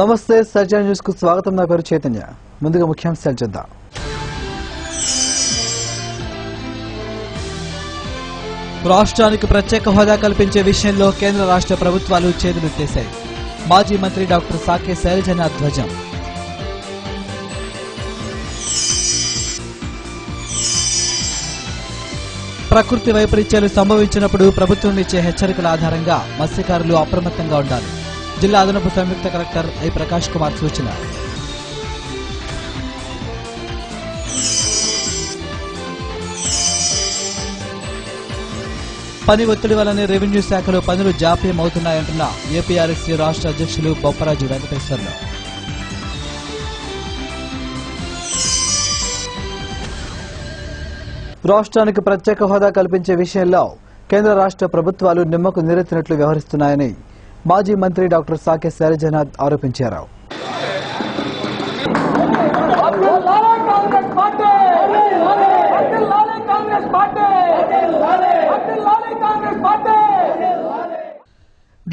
నమస్తే సర్జా న్యూస్ కు స్వాగతం. నా పేరు చైతన్య. ముందుగా ముఖ్యాంశాలు చూద్దాం. రాష్ట్రానికి ప్రత్యేక హోదా కల్పించే విషయంలో కేంద్ర రాష్ట్ర ప్రభుత్వాలు చేతులెత్తేశాయి. మాజీ మంత్రి డాక్టర్ సాకే శైలజనాథ్ ధ్వజం. ప్రకృతి వైపరీత్యాలు సంభవించినప్పుడు ప్రభుత్వం ఇచ్చే హెచ్చరికల ఆధారంగా మత్స్యకారులు అప్రమత్తంగా ఉండాలి. జిల్లా అదనపు సంయుక్త కలెక్టర్ ఐ ప్రకాష్ కుమార్ సూచన. పని ఒత్తిడి వల్లనే రెవెన్యూ శాఖలో పనులు జాప్యం అవుతున్నాయంటున్న ఏపీఆర్ఎస్సీ రాష్ట్ర అధ్యక్షులు బొప్పరాజు వెంకటేశ్వర్లు. రాష్ట్రానికి ప్రత్యేక హోదా కల్పించే విషయంలో కేంద్ర రాష్ట్ర ప్రభుత్వాలు నిమ్మకు నీరెత్తినట్లు వ్యవహరిస్తున్నాయని మాజీ మంత్రి డాక్టర్ సాకే శైలజనాథ్ ఆరోపించారు.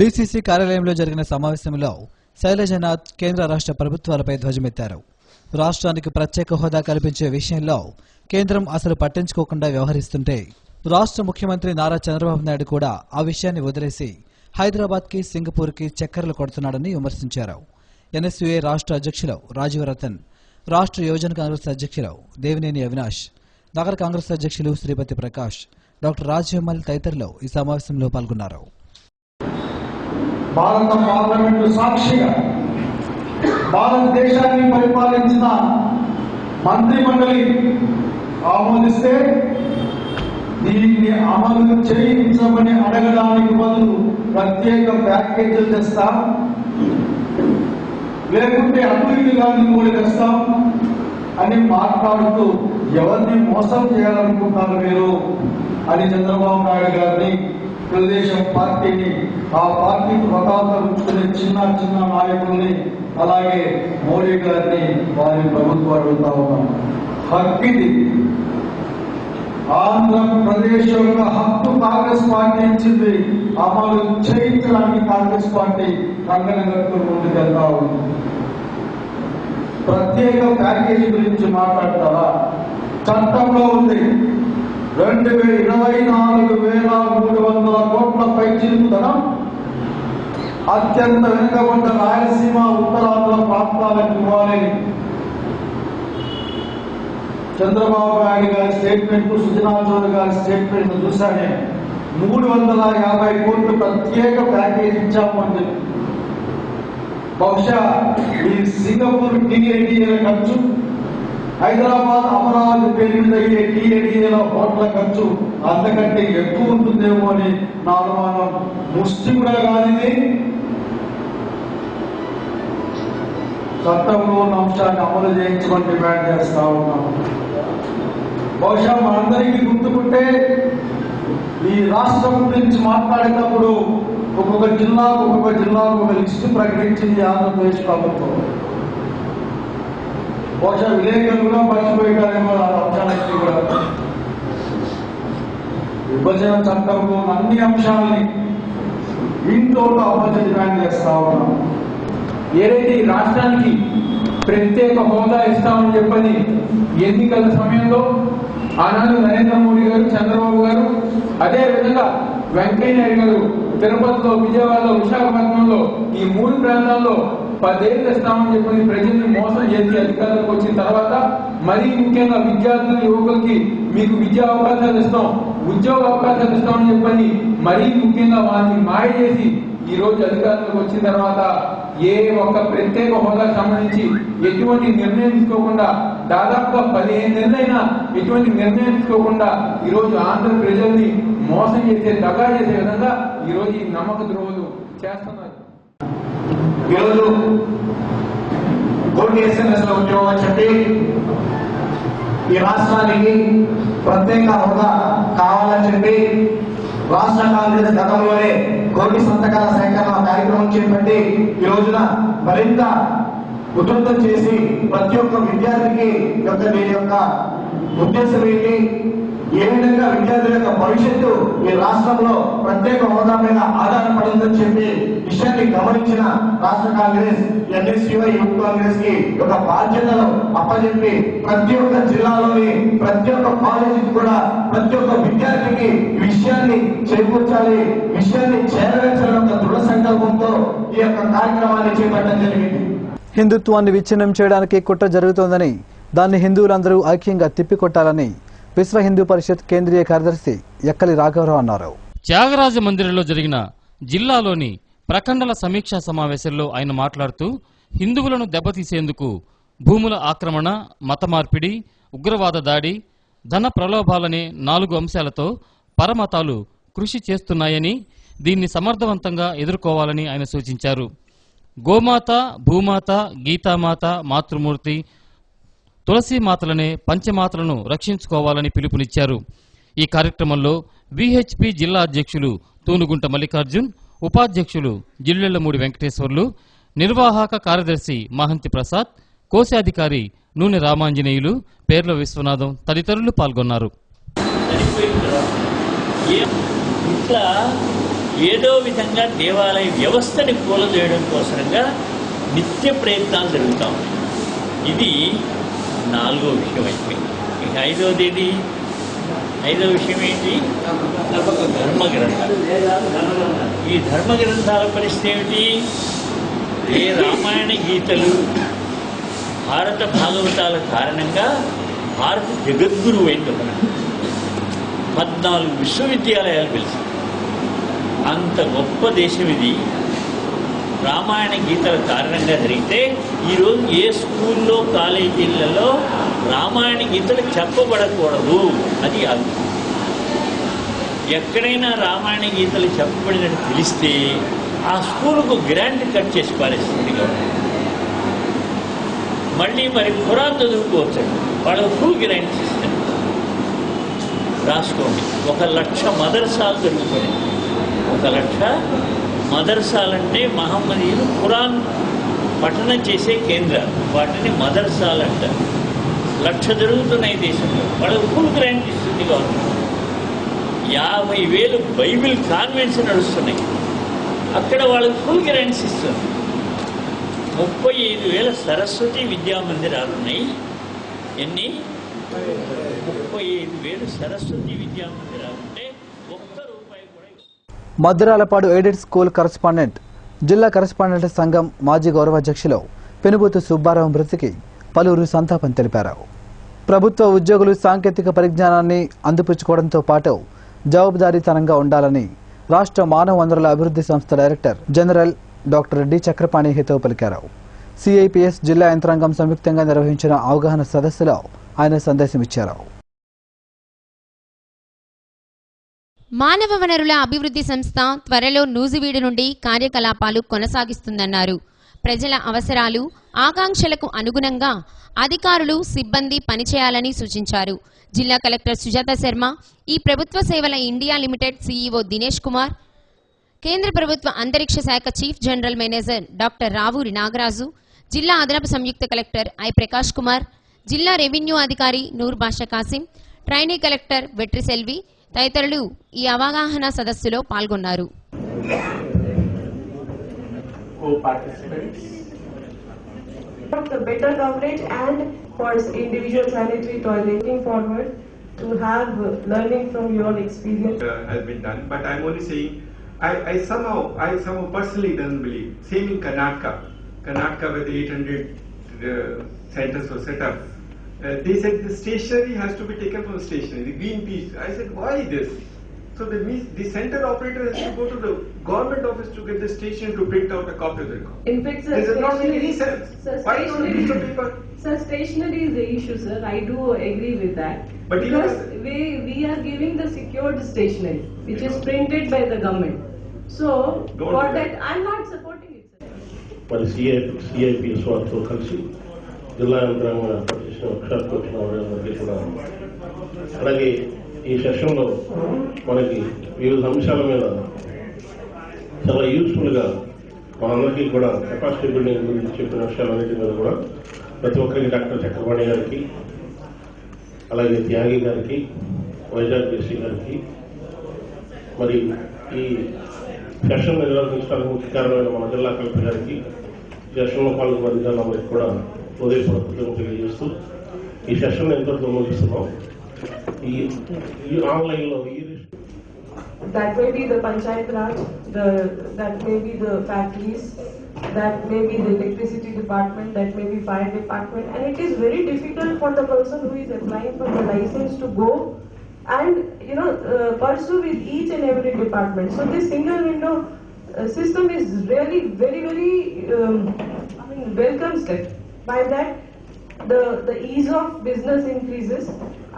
డీసీసీ కార్యాలయంలో జరిగిన సమావేశంలో శైలజనాథ్ కేంద్ర రాష్ట్ర ప్రభుత్వాలపై ధ్వజమెత్తారు. రాష్ట్రానికి ప్రత్యేక హోదా కల్పించే విషయంలో కేంద్రం అసలు పట్టించుకోకుండా వ్యవహరిస్తుంటే రాష్ట్ర ముఖ్యమంత్రి నారా చంద్రబాబు నాయుడు కూడా ఆ విషయాన్ని వదిలేసి హైదరాబాద్ కి సింగపూర్ కి చక్కర్లు కొడుతున్నాడని విమర్శించారు. ఎన్ఎస్యూఏ రాష్ట్ర అధ్యక్షులు రాజీవ్ రతన్, రాష్ట్ర యువజన కాంగ్రెస్ అధ్యక్షులు దేవినేని అవినాష్, నగర కాంగ్రెస్ అధ్యక్షులు శ్రీపతి ప్రకాష్, డాక్టర్ రాజ్యమల్ తదితరులు ఈ సమావేశంలో పాల్గొన్నారు. భారత పార్లమెంటు సాక్షిగా భారతదేశాన్ని పరిపాలించిన మంత్రి మండలి ఆమోదిస్తే దీన్ని అమలు చేయించమని అడగడానికి బదులు ప్రత్యేక ప్యాకేజీలు తెస్తాం, లేకుంటే అభివృద్ధి గాంధీ తెస్తాం అని మాట్లాడుతూ ఎవరిని మోసం చేయాలనుకుంటున్నారు మీరు అని చంద్రబాబు నాయుడు గారిని, తెలుగుదేశం పార్టీని, ఆ పార్టీకి వకాల్చుకునే చిన్న చిన్న నాయకుల్ని, అలాగే మోడీ గారిని వారి ప్రభుత్వం అడుగుతా ఉన్నాం. హక్కిది ఆంధ్రప్రదేశ్ యొక్క హక్కు కాంగ్రెస్ పార్టీ ఇచ్చింది, అమలు చేయించడానికి కాంగ్రెస్ పార్టీ కంగన కట్టుకుని ముందుకెళ్తా ఉంది. ప్రత్యేక ప్యాకేజీ గురించి మాట్లాడతారా? చట్టంలో ఉంది 24,300 కోట్ల పైచిలుకుదనం అత్యంత వెనుకబడ్డ రాయలసీమ ఉత్తరాంధ్ర ప్రాంతాలకు ఇవ్వాలి. చంద్రబాబు నాయుడు గారి స్టేట్మెంట్, సుజనా చౌదరి గారి స్టేట్మెంట్ చూశానే. 350 కోట్లు ప్రత్యేక ప్యాకేజ్ ఇచ్చాము అని. బహుశా ఈ సింగపూర్ టీఏడీఏల ఖర్చు, హైదరాబాద్ అమరావతి పేరు మీద అయ్యే టీఏడీఏల హోటళ్ల ఖర్చు అంతకంటే ఎక్కువ ఉంటుందేమో అని నా అనుమానం. ముష్టి కూడా కానిది, చట్టంలో ఉన్న అంశాన్ని అమలు చేయించమని డిమాండ్ చేస్తా ఉన్నాం. బహుశా మనందరికీ గుర్తుకుంటే ఈ రాష్ట్రం గురించి మాట్లాడేటప్పుడు ఒక్కొక్క జిల్లాకు ఒక లిస్టు ప్రకటించింది ఆంధ్రప్రదేశ్ ప్రభుత్వం. బహుశా విలేకరులు కూడా మర్చిపోయారేమో ఆ అంశాలన్నీ కూడా. విభజన చట్టంలో అన్ని అంశాలని ఇంట్లో అమలు డిమాండ్ చేస్తా ఉన్నాం. ఏదైతే ఈ రాష్ట్రానికి ప్రత్యేక హోదా ఇస్తామని చెప్పని ఎన్నికల సమయంలో ఆనాడు నరేంద్ర మోడీ గారు, చంద్రబాబు గారు, అదే విధంగా వెంకయ్య నాయుడు గారు తిరుపతిలో, విజయవాడలో, విశాఖపట్నంలో ఈ 3 ప్రాంతాల్లో 10 ఏళ్ళు ఇస్తామని చెప్పని ప్రజల్ని మోసం చేసి అధికారులకు వచ్చిన తర్వాత మరీ ముఖ్యంగా విద్యార్థులు, యువకులకి మీకు విద్యా అవకాశాలు ఇస్తాం, ఉద్యోగ అవకాశాలు ఇస్తామని చెప్పని మరీ ముఖ్యంగా వారిని మాయ చేసి ఈ రోజు అధికారులకు వచ్చిన తర్వాత ఏ ఒక్క ప్రత్యేక హోదాకు సంబంధించి ఎటువంటి నిర్ణయం తీసుకోకుండా, దాదాపుగా 15 నెలలైనా ఎటువంటి నిర్ణయం తీసుకోకుండా ఈ రోజు ఆంధ్ర ప్రజల్ని మోసం చేసే, దగా చేసే విధంగా ఈ రోజు ఈ నమ్మక ద్రోహులు చేస్తున్నారు. ఈరోజు కోటి ఎస్ఎంఎస్ లో ఉద్యోగం చెప్పి ఈ రాష్ట్రానికి ప్రత్యేక హోదా కావాలని చెప్పి రాష్ట్ర కాంగ్రెస్ గతంలోనే కోటి సంతకాల సేకరణ కార్యక్రమం చేపట్టి ఈ రోజున మరింత ఉధృతం చేసి ప్రతి ఒక్క విద్యార్థికి దీని యొక్క ఉద్దేశం ఏంటి, ఏ విధంగా విద్యార్థుల యొక్క భవిష్యత్తు ఈ రాష్ట్రంలో ప్రత్యేక హోదా మీద ఆధారపడిందని చెప్పి విషయాన్ని గమనించిన రాష్ట్ర కాంగ్రెస్ ఎన్ఎస్యుఐ యూత్ కాంగ్రెస్ కి ఒక బాధ్యతను అప్పచెప్పి ప్రతి ఒక్క జిల్లాలోని ప్రతి ఒక్క కాలేజీకి కూడా ప్రతి ఒక్క విద్యార్థికి ఈ విషయాన్ని చేకూర్చాలి, విషయాన్ని చేరవేర్చాలని ఒక దృఢ సంకల్పంతో ఈ యొక్క కార్యక్రమాన్ని చేపట్టడం జరిగింది. హిందుత్వాన్ని విచ్ఛిన్నం చేయడానికి కుట్ర జరుగుతోందని, దాన్ని హిందువులందరూ ఐక్యంగా తిప్పికొట్టాలని విశ్వ హిందూ పరిషత్ కేంద్రీయ కార్యదర్శి ఎక్కలి రాఘవరావు అన్నారు. త్యాగరాజ మందిరంలో జరిగిన జిల్లాలోని ప్రఖండల సమీక్షా సమావేశంలో ఆయన మాట్లాడుతూ, హిందువులను దెబ్బతీసేందుకు భూముల ఆక్రమణ, మత మార్పిడి, ఉగ్రవాద దాడి, ధన ప్రలోభాలనే 4 అంశాలతో పరమతాలు కృషి చేస్తున్నాయని, దీన్ని సమర్థవంతంగా ఎదుర్కోవాలని ఆయన సూచించారు. గోమాత, భూమాత, గీతామాత, మాతృమూర్తి, తులసీమాతలనే పంచమాతలను రక్షించుకోవాలని పిలుపునిచ్చారు. ఈ కార్యక్రమంలో విహెచ్పి జిల్లా అధ్యక్షులు తూనుగుంట మల్లికార్జున్, ఉపాధ్యక్షులు జిల్లెళ్లమూడి వెంకటేశ్వర్లు, నిర్వాహక కార్యదర్శి మహంతి ప్రసాద్, కోశాధికారి నూనె రామాంజనేయులు, పేర్ల విశ్వనాథం తదితరులు పాల్గొన్నారు. ఇట్లా ఏదో విధంగా దేవాలయ వ్యవస్థని కూలదోయడం కోసంగా నిత్య ప్రయత్నాలు జరుగుతూ ఉన్నాయి. ఇది 4వ విషయం అయిపోయింది. ఇక 5వది ఐదవ విషయం ఏంటి? ధర్మగ్రంథాలు. ఈ ధర్మగ్రంథాల పరిస్థితి ఏమిటి? ఏ రామాయణ గీతలు, భారత భాగవతాల కారణంగా భారత జగద్గురువు అయింది. 14 విశ్వవిద్యాలయాలు పిలిచి అంత గొప్ప దేశం ఇది. రామాయణ గీతల కారణంగా జరిగితే ఈరోజు ఏ స్కూల్లో, కాలేజీలలో రామాయణ గీతలు చెప్పబడకూడదు. అది ఎక్కడైనా రామాయణ గీతలు చెప్పబడినట్టు తెలిస్తే ఆ స్కూలుకు గ్రాంట్ కట్ చేసి పారేస్తుంది గవర్నమెంట్. మళ్ళీ మరి ఖురాన్ చదువుకోవచ్చండి, వాళ్ళకు ఫుల్ గ్రాంట్ ఇస్తారు. రాసుకోండి, 1,00,000 మదర్సాలు జరుగుతున్నాయి. 1,00,000 మదర్సాలంటే మహమ్మదీయులు ఖురాన్ పఠనం చేసే కేంద్రాలు, వాటిని మదర్సాలు అంటారు. 1,00,000 జరుగుతున్నాయి దేశంలో, వాళ్ళకు ఫుల్ గ్రాంట్ ఇస్తుంది గవర్నమెంట్. 50,000 బైబిల్ కాన్వెంట్స్ నడుస్తున్నాయి, అక్కడ వాళ్ళకు ఫుల్ గ్రాంట్స్ ఇస్తుంది. 35,000 సరస్వతి విద్యామందిరాలు ఉన్నాయి. ఎన్ని? 35,000 సరస్వతి విద్యామందిరాలు ఉంటే ₹1 కూడా. మద్దిరాలపాడు ఎయిడెడ్ స్కూల్ కరస్పాండెంట్, జిల్లా కరస్పాండెంట్ సంఘం మాజీ గౌరవాధ్యక్షులు పెనుబోతు సుబ్బారావు మృతికి పలువురు సంతాపం తెలిపారు. ప్రభుత్వ ఉద్యోగులు సాంకేతిక పరిజ్ఞానాన్ని అందిపుచ్చుకోవడంతో పాటు జవాబుదారీతనంగా ఉండాలని రాష్ట్ర మానవ వనరుల అభివృద్ధి సంస్థ director general doctor D Chakrapani హితవు పలికారు. సిఐపిఎస్ జిల్లా యంత్రాంగం సంయుక్తంగా నిర్వహించిన అవగాహన సదస్సులో ఆయన సందేశమిచ్చారు. మానవ వనరుల అభివృద్ధి సంస్థ త్వరలో నూజివీడు నుండి కార్యకలాపాలు కొనసాగిస్తుందన్నారు. ప్రజల అవసరాలు, ఆకాంక్షలకు అనుగుణంగా అధికారులు, సిబ్బంది పనిచేయాలని సూచించారు. జిల్లా కలెక్టర్ సుజాత శర్మ, ఈ ప్రభుత్వ సేవల India limited CEO Dinesh Kumar, కేంద్ర ప్రభుత్వ అంతరిక్ష శాఖ chief general manager doctor Ravuri Nagaraju, జిల్లా అదనపు సంయుక్త కలెక్టర్ ఐ ప్రకాష్ కుమార్, జిల్లా రెవెన్యూ అధికారి నూర్ బాషా కాసిం, ట్రైనీ కలెక్టర్ వెట్రి సెల్వి తదితరులు ఈ అవగాహన సదస్సులో పాల్గొన్నారు. The better coverage and for individual sanitary toileting forward to have learning from your experience has been done, but I'm only saying I somehow personally doesn't believe. Same in Karnataka where the 800 centers were set up. They said the stationery has to be taken from the stationery, the green piece. I said, why this? So that means the center operator has to go to the government office to get the stationery to print out a copy of the record. In fact, sir, this does not make any sense. Sir, why don't we use the paper? Sir, stationery is the issue, sir. I do agree with that. But because we are giving the secured stationery, which is printed by the government. So for that, I'm not supporting it, sir. మరి సిఐపిఎస్ వారితో కలిసి జిల్లా యంత్రాంగం ఏర్పాటు చేసిన వర్క్షాప్కి వచ్చిన వాళ్ళందరికీ కూడా, అలాగే ఈ సెషన్లో మనకి వివిధ అంశాల మీద చాలా యూస్ఫుల్గా మనందరికీ కూడా కెపాసిటీ బిల్డింగ్ గురించి చెప్పిన విషయాలన్నిటి మీద కూడా ప్రతి ఒక్కరికి డాక్టర్ చక్రపాణి గారికి, అలాగే త్యాగి గారికి, వైజాగ్ డిసి గారికి, మరి ఈ సెషన్ నిర్వహించడానికి ముఖ్య కారణమైన మన జిల్లా కలెక్టర్ గారికి, సెషన్లో పాల్గొన్న అధికారులందరికీ కూడా హృదయపూర్వక కృతజ్ఞతలు తెలియజేస్తూ ఈ సెషన్ ఎంతటితో ముగిస్తున్నాం. ఈ ఆన్లైన్లో that may be the Panchayat Raj, that may be the factories, that may be the electricity department, that may be fire department, and it is very difficult for the person who is applying for the license to go and pursue with each and every department. So this single window system is really very welcome step. By that the ease of business increases.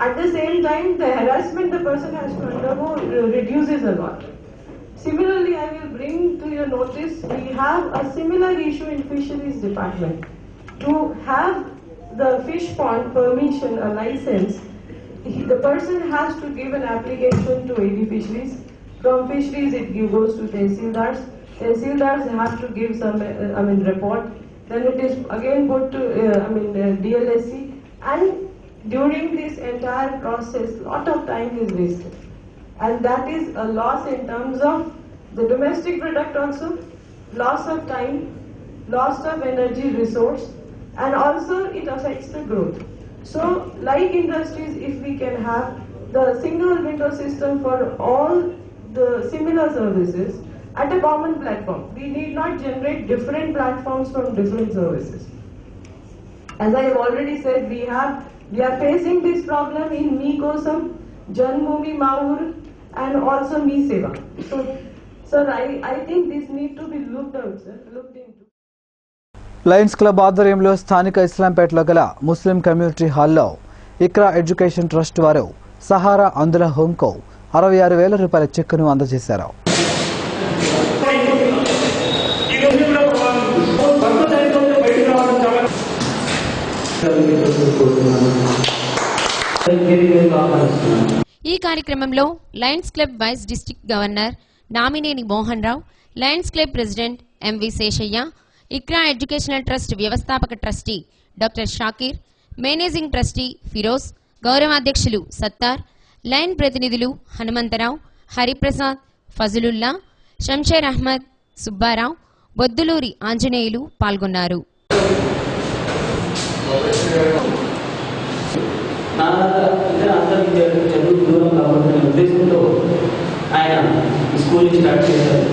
At the same time, the harassment the person has to undergo reduces a lot. Similarly, I will bring to your notice, we have a similar issue in fisheries department. To have the fish pond permission, a license, the person has to give an application to AD Fisheries. From fisheries, it goes to Tehsildars. Tehsildars have to give some, report. Then it is again put to, DLSC. And during this entire process, lot of time is wasted. And that is a loss in terms of the domestic product also, loss of time, loss of energy resource, and also it affects the growth. So, like industries, if we can have the single window system for all the similar services at a common platform, we need not generate different platforms from different services. As I have already said, we are facing this problem in Me Kosam, Janmumi Maur, and also Me Seva. So, sir, I think this need to be looked into. Lions Club ఆధ్వర్యంలో స్థానిక ఇస్లాంపేటలో గల ముస్లిం community హాల్లో Iqra education trust వారు సహారా అందుల హోంకు 66,000 రూపాయల చెక్కును అందజేశారు. ఈ కార్యక్రమంలో Lions Club vice district governor Namineni Mohan Rao, Lions Club president MV Seshaiah, Iqra educational trust వ్యవస్థాపక trustee doctor Shakir, managing trustee Feroz, గౌరవాధ్యక్షులు సత్తార్, లయన్ ప్రతినిధులు హనుమంతరావు, హరిప్రసాద్, ఫజలుల్లా, షంషేర్ అహ్మద్, సుబ్బారావు, బొద్దులూరి ఆంజనేయులు పాల్గొన్నారు. ఆయన స్కూల్ స్టార్ట్ చేశారు.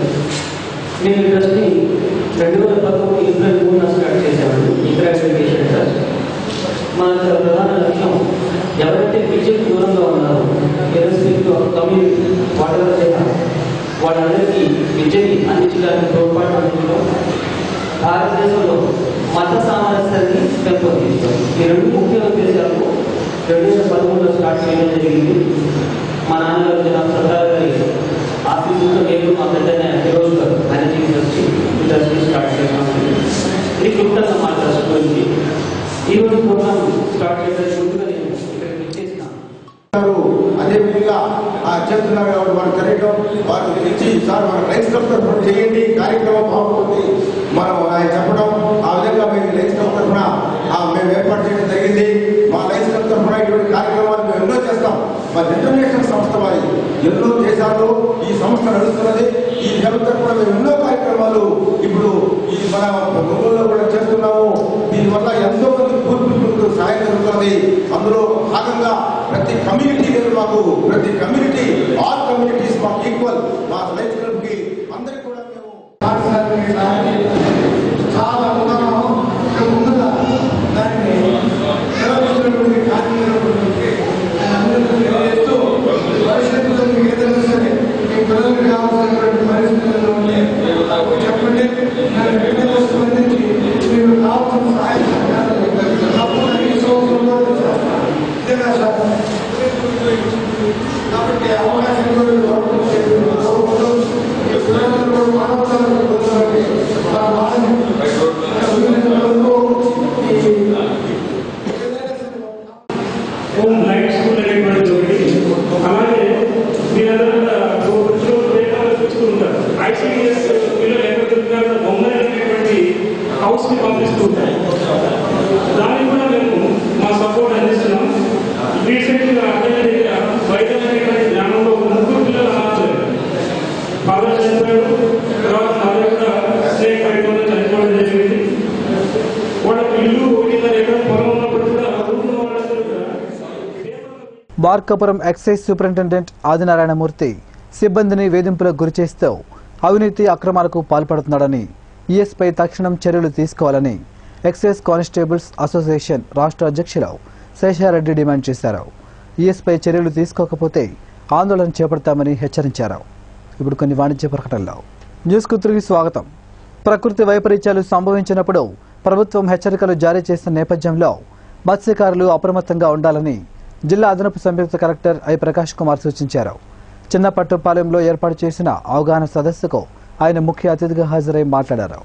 నేను ట్రస్ట్ని 2011 ఏప్రిల్ 3న స్టార్ట్ చేశాను. ఇక్రా ఎడ్యుకేషన్ ట్రస్ట్ మన ప్రధాన లక్ష్యం ఎవరైతే విద్యకు దూరంగా ఉన్నారో, ఇర్రెస్పెక్టివ్ ఆఫ్ కమ్యూనిటీ వాటెవర్ వాళ్ళందరికీ విద్యని అందించడానికి తోడ్పాటు అందించడం, భారతదేశంలో మత సామరస్యాన్ని పెంపొందించడం. ఈ రెండు ముఖ్య ఉద్దేశాలకు 2013లో స్టార్ట్ చేయడం జరిగింది. మా నాన్నగారు జనాబ్ సర్దార్ గారి ఆఫీసులో నేను మా పెద్దనే ఫిరోజ్ గారు మేనేజింగ్ ట్రస్టీ స్టార్ట్ చేశాము. ఇది క్లుప్తంగా మా ట్రస్ట్ గురించి. ఈరోజు ప్రోగ్రామ్ స్టార్ట్ చేయడానికి ముందుగా నేను ఇక్కడికి వచ్చేసిన అదేవిధంగా చేస్తున్నారు కాబట్టి వారు తెలియడం, వారు ఇచ్చి సార్ మన లైన్స్ క్లబ్ తరఫున చేయండి, కార్యక్రమం బాగుంటుంది మనం ఆయన చెప్పడం, ఆ విధంగా మేము లైన్స్ క్లబ్ తరఫున మేము ఏర్పాటు చేయడం జరిగింది. మా లైన్స్ క్లబ్ తరఫున ఇటువంటి కార్యక్రమాలు మేము ఎన్నో చేస్తాం. మా ఇంటర్నేషనల్ సంస్థ వారి ఎన్నో దేశాల్లో ఈ సంస్థ నడుస్తున్నది. ఈ క్లబ్ తరఫున మేము ఎన్నో కార్యక్రమాలు ఇప్పుడు ఈ మన గురువుల్లో కూడా చేస్తున్నాము. దీనివల్ల ఎంతో మంది పూర్వీకులకు సహాయం జరుగుతుంది. అందులో భాగంగా ప్రతి కమ్యూనిటీ లేదు మాకు, ప్రతి కమ్యూనిటీ ఆల్ కమ్యూనిటీస్ మాకు ఈక్వల్. మా లైఫ్ క్లబ్ కి అందరికీ కూడా మేము చాలా ముందుగా దాన్ని నిర్వహించినటువంటి కార్యక్రమాలు భవిష్యత్తులో మీకు ఏదైనా సరే మీ పిల్లలకు కావాల్సినటువంటి పరిస్థితుల్లో ఉంటే చెప్పండి. స్పందించి మీరు కావాల్సిన సహాయం కాబట్టి అవకాశం లైట్ స్కూల్ అనేటువంటి ఒకటి, అలాగే మీరందరూ చూసుకుంటారు. ఐసీడీఎస్ పిల్లలు ఎక్కడ దొరుకుతారో బొమ్మలు అనేటువంటి హౌస్ ని పంపిస్తూ ఉంటారు. దానికి కూడా మేము మా సపోర్ట్ అందిస్తున్నాం. రీసెంట్గా వైద్య ఇల్లు 1.5 ఎకరం పొలం ఉన్నప్పుడు కూడా ఊళ్ళో వాళ్ళందరూ కూడా మార్కాపురం ఎక్సైజ్ సూపరింటెండెంట్ ఆదినారాయణమూర్తి సిబ్బందిని వేధింపులకు గురిచేస్తూ అవినీతి అక్రమాలకు పాల్పడుతున్నాడని ఈఎస్పై తక్షణం చర్యలు తీసుకోవాలని ఎక్సైజ్ కానిస్టేబుల్స్ అసోసియేషన్ రాష్ట్ర అధ్యక్షులు శేషారెడ్డి డిమాండ్ చేశారు. ఈఎస్పై చర్యలు తీసుకోకపోతే ఆందోళన చేపడతామని హెచ్చరించారు. ఇప్పుడు కొన్ని వాణిజ్య ప్రకటనలు. న్యూస్కు తిరిగి స్వాగతం. ప్రకృతి వైపరీత్యాలు సంభవించినప్పుడు ప్రభుత్వం హెచ్చరికలు జారీ చేసిన నేపథ్యంలో మత్స్యకారులు అప్రమత్తంగా ఉండాలని జిల్లా అదనపు సంయుక్త కలెక్టర్ ఐ ప్రకాష్ కుమార్ సూచించారు. చిన్నపట్టుపాలెంలో ఏర్పాటు చేసిన అవగాహన సదస్సుకు ఆయన ముఖ్య అతిథిగా హాజరై మాట్లాడారు.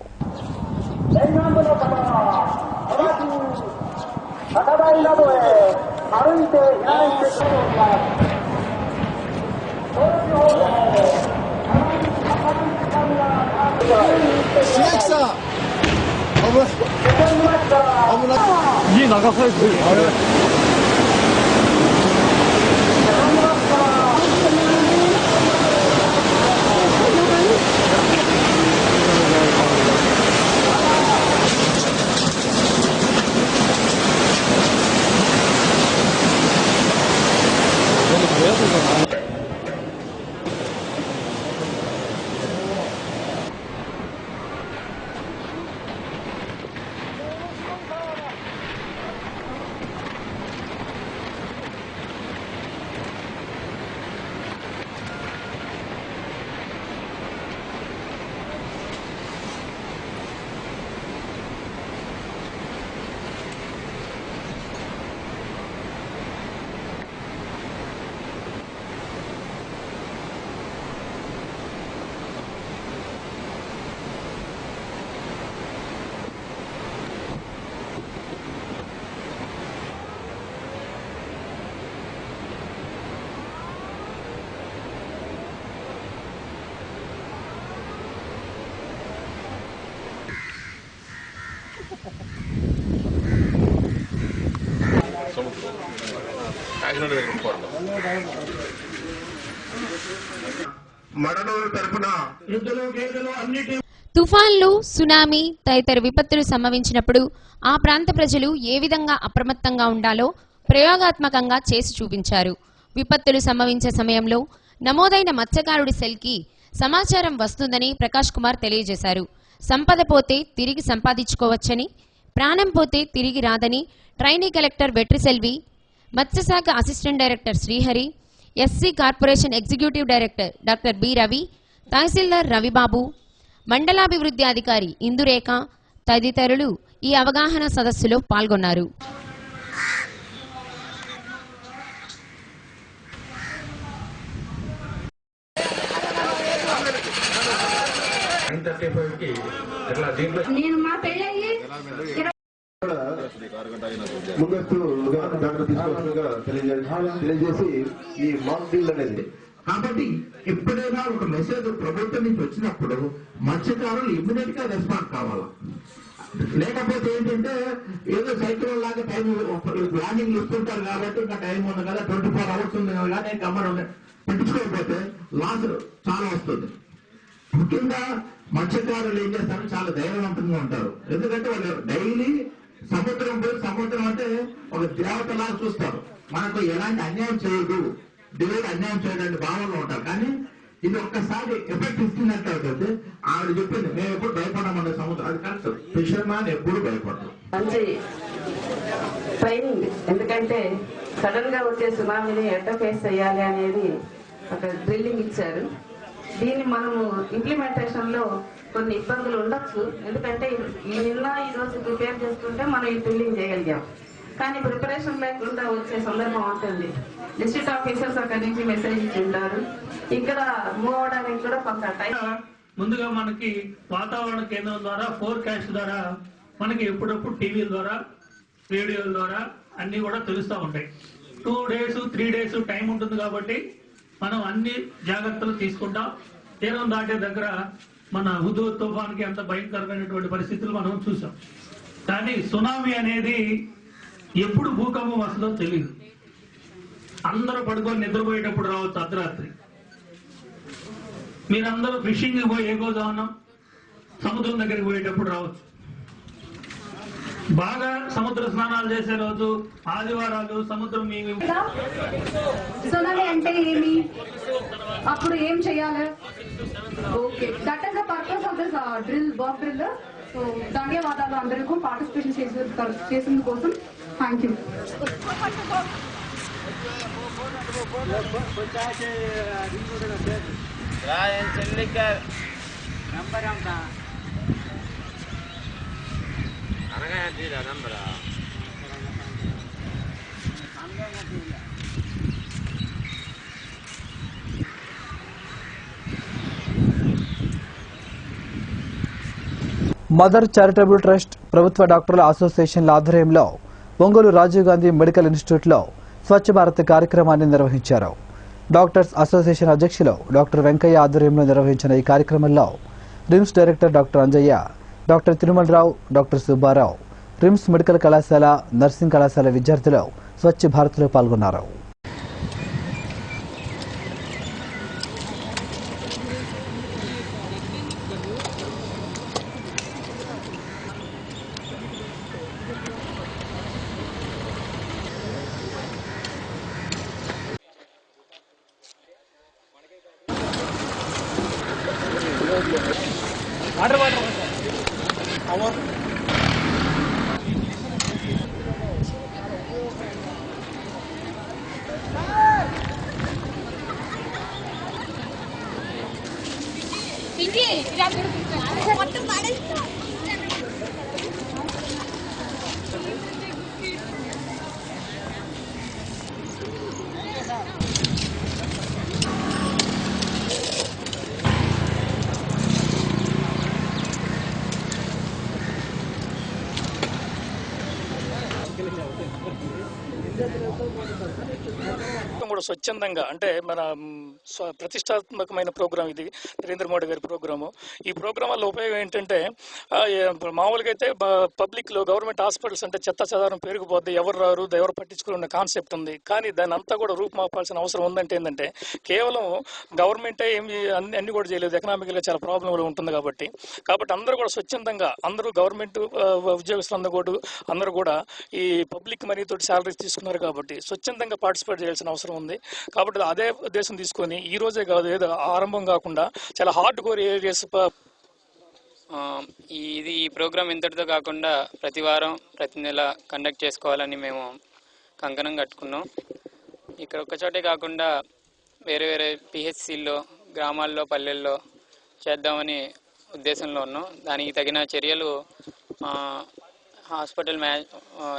తుఫాన్లు, సునామీ తదితర విపత్తులు సంభవించినప్పుడు ఆ ప్రాంత ప్రజలు ఏ విధంగా అప్రమత్తంగా ఉండాలో ప్రయోగాత్మకంగా చేసి చూపించారు. విపత్తులు సంభవించే సమయంలో నమోదైన మత్స్యకారుడి సెల్కి సమాచారం వస్తుందని ప్రకాష్ కుమార్ తెలియజేశారు. సంపద పోతే తిరిగి సంపాదించుకోవచ్చని, ప్రాణం పోతే తిరిగి రాదని ట్రైనీ కలెక్టర్ వెట్రిసెల్వి, మత్స్యశాఖ assistant director Srihari, SC corporation executive director doctor B Ravi, తహసీల్దార్ రవిబాబు, మండలాభివృద్ధి అధికారి ఇందురేఖ తదితరులు ఈ అవగాహన సదస్సులో పాల్గొన్నారు. తెలియజేసి ఈ మాక్ డ్రిల్ అనేది కాబట్టి ఎప్పుడైనా ఒక మెసేజ్ ప్రభుత్వం నుంచి వచ్చినప్పుడు మత్స్యకారులు ఇమ్మీడియట్ గా రెస్పాండ్ కావాలి. లేకపోతే ఏంటంటే ఏదో సైకిల్ లాగా టైం ప్లానింగ్ ఇస్తుంటారు కాబట్టి ఇంకా టైం ఉంది కదా 24 hours ఉంది కదా కానీ గమ్మన పట్టించుకోకపోతే లాస్ చాలా వస్తుంది. ముఖ్యంగా మత్స్యకారులు ఏం చేస్తారు, చాలా ధైర్యవంతంగా ఉంటారు. ఎందుకంటే వాళ్ళు డైలీ సముద్రం పోయి సముద్రం అంటే ఒక దేవతలాగా చూస్తారు. మనకు ఎలాంటి అన్యాయం చేయదు, దేవుడు అన్యాయం చేయడానికి భావనలో ఉంటారు. కానీ ఇది ఒక్కసారి ఎఫెక్ట్ ఇస్తున్నట్లయితే ఆవిడ చెప్పింది మేము ఎప్పుడు భయపడమన్న సముద్రం, అది కరెక్ట్. ఫిషర్ మ్యాన్ ఎప్పుడు భయపడతారు. మంచి ట్రైనింగ్, ఎందుకంటే సడన్ గా వచ్చే సునామీని ఎట్లా ఫేస్ చేయాలి అనేది ఒక డ్రిల్లింగ్ ఇచ్చారు. దీన్ని మనము ఇంప్లిమెంటేషన్ లో కొన్ని ఇబ్బందులు ఉండొచ్చు, ఎందుకంటే నిన్న ఈ రోజు ప్రిపేర్ చేసుకుంటే మనం ఈ డ్రిల్లింగ్ చేయగలిగాం. కానీ ప్రిపరేషన్ లేకుండా వచ్చే సందర్భం ఉంటుంది. డిస్ట్రిక్ట్ ఆఫీసర్స్ అక్కడి నుంచి మెసేజ్ ఇచ్చి ఉంటారు. ఇక్కడ మూవ్ అవడానికి కూడా కొంత టైం. ముందుగా మనకి వాతావరణ కేంద్రం ద్వారా ఫోర్కాస్ట్ ద్వారా మనకి ఎప్పుడప్పుడు టీవీల ద్వారా రేడియోల ద్వారా అన్ని కూడా తెలుస్తూ ఉంటాయి. 2 days 3 days టైం ఉంటుంది కాబట్టి మనం అన్ని జాగ్రత్తలు తీసుకుంటాం. తీరం దాటే దగ్గర మన హుదూ తుఫాన్కి అంత భయంకరమైనటువంటి పరిస్థితులు మనం చూసాం. కానీ సునామీ అనేది ఎప్పుడు భూకంపం వస్తుందో తెలియదు. అందరూ పడుకొని నిద్రపోయేటప్పుడు రావచ్చు అర్ధరాత్రి. మీరందరూ ఫిషింగ్ పోయి ఏగోదానం సముద్రం దగ్గరికి పోయేటప్పుడు రావచ్చు. బాగా సముద్ర స్నానాలు చేసే రోజు ఆదివారాలు సముద్రం సునామీ అంటే ఏమి, అప్పుడు ఏం చేయాలి? Okay, that is the purpose of this drill, back drill. So ధన్యవాదాలు అందరికీ పార్టిసిపేషన్ చేసేందుకోసం. Thank you. Mother charitable trust ప్రభుత్వ డాక్టర్ల అసోసియేషన్ల ఆధ్వర్యంలో ఒంగోలు రాజీవ్ గాంధీ మెడికల్ ఇన్స్టిట్యూట్లో స్వచ్ఛ భారత్ కార్యక్రమాన్ని నిర్వహించారు. డాక్టర్స్ అసోసియేషన్ అధ్యక్షులు డాక్టర్ వెంకయ్య ఆధ్వర్యంలో నిర్వహించిన ఈ కార్యక్రమంలో RIMS director doctor Anjaiah, doctor Tirumalarao, doctor Subbarao, RIMS medical కళాశాల, నర్సింగ్ కళాశాల విద్యార్థులు స్వచ్ఛ భారత్లో పాల్గొన్నారు. కూడా స్వచ్ఛందంగా అంటే మన ప్రతిష్టాత్మకమైన ప్రోగ్రాం ఇది, నరేంద్ర మోడీ గారి ప్రోగ్రాము. ఈ ప్రోగ్రాం వల్ల ఉపయోగం ఏంటంటే మామూలుగా అయితే పబ్లిక్లో గవర్నమెంట్ హాస్పిటల్స్ అంటే చెత్త చెదారం పెరిగిపోద్ది, ఎవరు రారు, ఎవరు పట్టించుకునే కాన్సెప్ట్ ఉంది. కానీ దాన్ని అంతా కూడా రూపుమాపాల్సిన అవసరం ఉందంటే ఏంటంటే కేవలం గవర్నమెంటే ఏమి అన్ని కూడా చేయలేదు, ఎకనామికల్గా చాలా ప్రాబ్లంలు ఉంటుంది కాబట్టి అందరూ కూడా స్వచ్ఛందంగా అందరూ గవర్నమెంట్ ఉద్యోగస్తులందరూ అందరూ కూడా ఈ పబ్లిక్ మనీతోటి శాలరీస్ తీసుకున్నారు కాబట్టి స్వచ్ఛందంగా పార్టిసిపేట్ చేయాల్సిన అవసరం ఉంది. కాబట్టి అదే ఉద్దేశం తీసుకొని ఈ రోజే కాదు, ఏదో ఆరంభం కాకుండా చాలా హార్డ్ కోర్ ఏరియాస్ ఈ ప్రోగ్రాం ఇంతటితో కాకుండా ప్రతి వారం ప్రతి నెల కండక్ట్ చేసుకోవాలని మేము కంకణం కట్టుకున్నాం. ఇక్కడ ఒక్కచోటే కాకుండా వేరే వేరే పిహెచ్సిల్లో, గ్రామాల్లో, పల్లెల్లో చేద్దామని ఉద్దేశంలో ఉన్నాం. దానికి తగిన చర్యలు హాస్పిటల్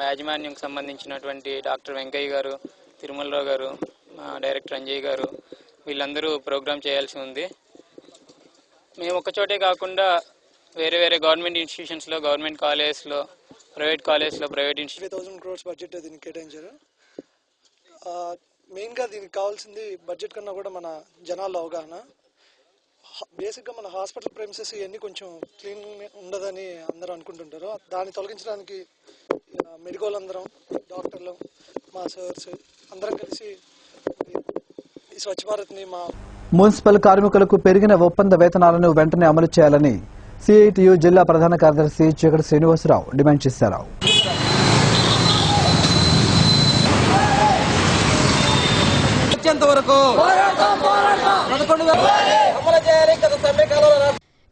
యాజమాన్యంకి సంబంధించినటువంటి డాక్టర్ వెంకయ్య గారు, తిరుమలరావు గారు, డైరెక్టర్ అంజయ్ గారు వీళ్ళందరూ ప్రోగ్రామ్ చేయాల్సి ఉంది. మేము ఒక్కచోటే కాకుండా వేరే వేరే గవర్నమెంట్ ఇన్స్టిట్యూషన్స్లో, గవర్నమెంట్ కాలేజెస్లో, ప్రైవేట్ కాలేజెస్లో, ప్రైవేట్ 50,000 crores బడ్జెట్ దీనికి కేటాయించారు. మెయిన్గా దీనికి కావాల్సింది బడ్జెట్ కన్నా కూడా మన జనాల్లో అవగాహన. బేసిక్గా మన హాస్పిటల్ ప్రెమిసెస్ ఇవన్నీ కొంచెం క్లీన్ ఉండదని అందరూ అనుకుంటుంటారు. దాన్ని తొలగించడానికి మెడికల్ అందరం, డాక్టర్లు, మా సర్స్ అందరం కలిసి ఈ స్వచ్ఛ భారత్ని మున్సిపల్ కార్మికులకు పెరిగిన ఒప్పంద వేతనాలను వెంటనే అమలు చేయాలని సిఐటియు జిల్లా ప్రధాన కార్యదర్శి చీకటి శ్రీనివాసరావు డిమాండ్ చేశారు.